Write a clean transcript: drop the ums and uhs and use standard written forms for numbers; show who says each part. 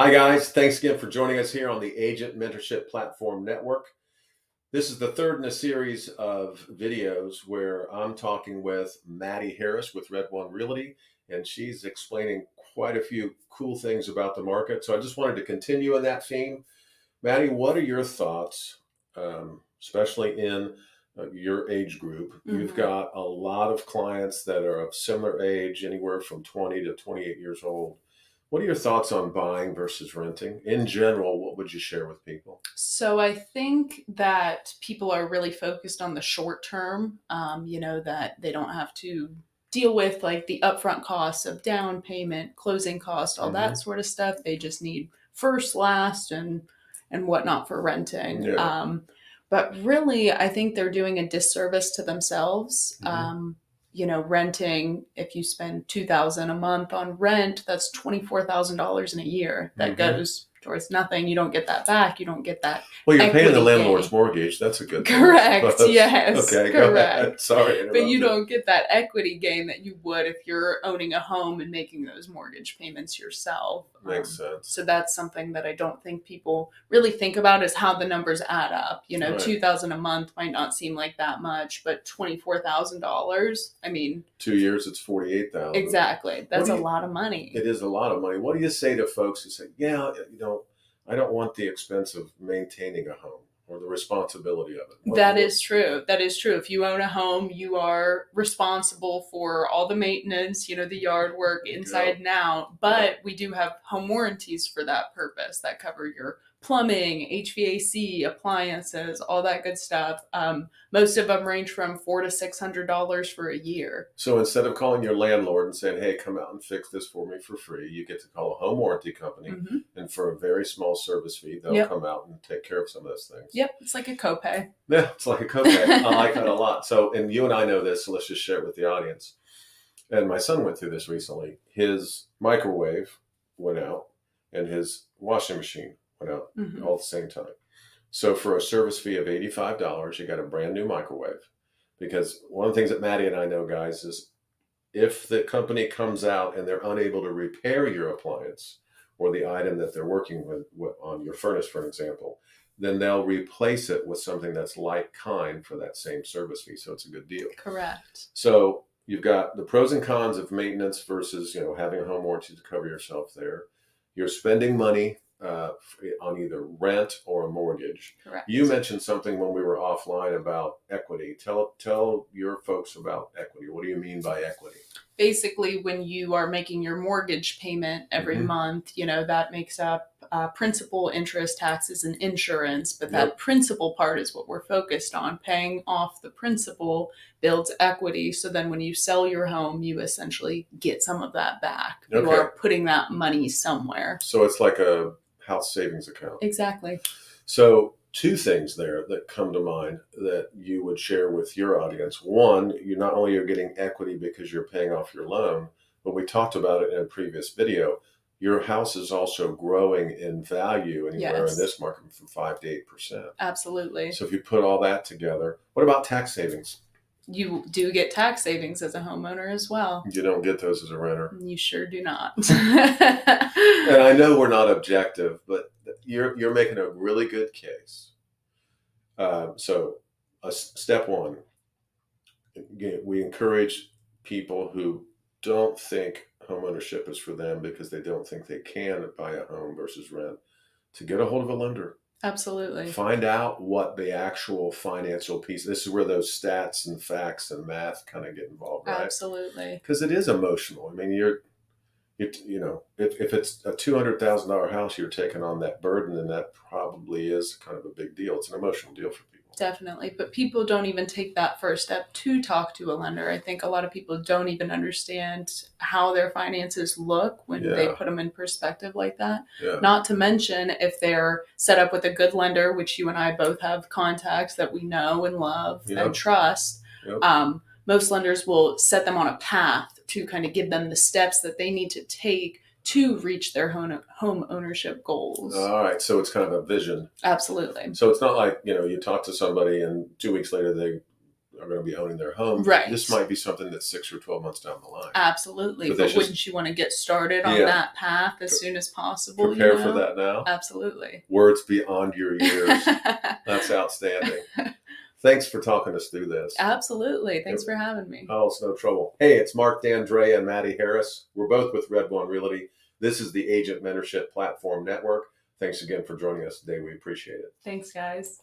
Speaker 1: Hi, guys. Thanks again for joining us here on the Agent Mentorship Platform Network. This is the third in a series of videos where I'm talking with Maddie Harris with Red One Realty, and she's explaining quite a few cool things about the market. So I just wanted to continue in that theme. Maddie, what are your thoughts, especially in your age group? You've got a lot of clients that are of similar age, anywhere from 20 to 28 years old. What are your thoughts on buying versus renting? In general, what would you share with people?
Speaker 2: So I think that people are really focused on the short term, that they don't have to deal with like the upfront costs of down payment, closing cost, all that sort of stuff. They just need first, last, and whatnot for renting.
Speaker 1: Yeah.
Speaker 2: But really, I think they're doing a disservice to themselves. Renting, if you spend $2,000 a month on rent, that's $24,000 in a year that goes towards nothing. You don't get that back. You don't get that.
Speaker 1: Well, you're paying the
Speaker 2: equity
Speaker 1: landlord's
Speaker 2: gain.
Speaker 1: mortgage. That's a good thing.
Speaker 2: Correct. Yes.
Speaker 1: Okay, go ahead.
Speaker 2: Correct.
Speaker 1: Sorry.
Speaker 2: But you don't get that equity gain that you would if you're owning a home and making those mortgage payments yourself.
Speaker 1: Makes sense.
Speaker 2: So that's something that I don't think people really think about, is how the numbers add up.
Speaker 1: Right.
Speaker 2: $2,000 a month might not seem like that much, but $24,000. I mean,
Speaker 1: 2 years, it's $48,000.
Speaker 2: Exactly. That's a lot of money.
Speaker 1: It is a lot of money. What do you say to folks who say, "Yeah, I don't want the expense of maintaining a home or the responsibility of it"?
Speaker 2: That is true. That is true. If you own a home, you are responsible for all the maintenance, the yard work inside and out. But we do have home warranties for that purpose that cover your plumbing, HVAC, appliances, all that good stuff. Most of them range from $400 to $600 for a year.
Speaker 1: So instead of calling your landlord and saying, "Hey, come out and fix this for me for free," you get to call a home warranty company, and for a very small service fee, they'll come out and take care of some of those things.
Speaker 2: Yep, it's like a copay.
Speaker 1: Yeah, it's like a copay. I like that a lot. So, and you and I know this, so let's just share it with the audience. And my son went through this recently. His microwave went out and his washing machine went out all at the same time. So for a service fee of $85, you got a brand new microwave. Because one of the things that Maddie and I know, guys, is if the company comes out and they're unable to repair your appliance or the item that they're working with on your furnace, for example, then they'll replace it with something that's like kind for that same service fee. So it's a good deal.
Speaker 2: Correct.
Speaker 1: So you've got the pros and cons of maintenance versus, having a home warranty to cover yourself there. You're spending money on either rent or a mortgage.
Speaker 2: Correct.
Speaker 1: You mentioned something when we were offline about equity. Tell your folks about equity. What do you mean by equity?
Speaker 2: Basically, when you are making your mortgage payment every month, that makes up principal, interest, taxes, and insurance. But that principal part is what we're focused on. Paying off the principal builds equity. So then when you sell your home, you essentially get some of that back. You are putting that money somewhere.
Speaker 1: So it's like a house savings account.
Speaker 2: Exactly.
Speaker 1: So two things there that come to mind that you would share with your audience. One, you not only are getting equity because you're paying off your loan, but we talked about it in a previous video. Your house is also growing in value anywhere in this market from 5 to 8%.
Speaker 2: Absolutely.
Speaker 1: So if you put all that together, what about tax savings?
Speaker 2: You do get tax savings as a homeowner as well.
Speaker 1: You don't get those as a renter.
Speaker 2: You sure do not.
Speaker 1: And I know we're not objective, but you're making a really good case. So step one, we encourage people who don't think homeownership is for them because they don't think they can buy a home versus rent to get a hold of a lender.
Speaker 2: Absolutely.
Speaker 1: Find out what the actual financial piece. This is where those stats and facts and math kind of get involved, right?
Speaker 2: Absolutely.
Speaker 1: Because it is emotional. I mean, if it's a $200,000 house, you're taking on that burden, and that probably is kind of a big deal. It's an emotional deal for people.
Speaker 2: Definitely. But people don't even take that first step to talk to a lender. I think a lot of people don't even understand how their finances look when they put them in perspective like that.
Speaker 1: Yeah.
Speaker 2: Not to mention if they're set up with a good lender, which you and I both have contacts that we know and love and trust. Most lenders will set them on a path to kind of give them the steps that they need to take to reach their home ownership goals.
Speaker 1: All right. So it's kind of a vision.
Speaker 2: Absolutely.
Speaker 1: So it's not like, you talk to somebody and 2 weeks later are going to be owning their home.
Speaker 2: Right.
Speaker 1: This might be something that's 6 or 12 months down the line.
Speaker 2: Absolutely.
Speaker 1: But
Speaker 2: But
Speaker 1: that's
Speaker 2: wouldn't you want to get started on that path as soon as possible?
Speaker 1: Prepare for that now.
Speaker 2: Absolutely.
Speaker 1: Words beyond your years. That's outstanding. Thanks for talking us through this.
Speaker 2: Absolutely. Thanks for having me.
Speaker 1: Oh, it's no trouble. Hey, it's Mark, Dandrea, and Maddie Harris. We're both with Red One Realty. This is the Agent Mentorship Platform Network. Thanks again for joining us today. We appreciate it.
Speaker 2: Thanks, guys.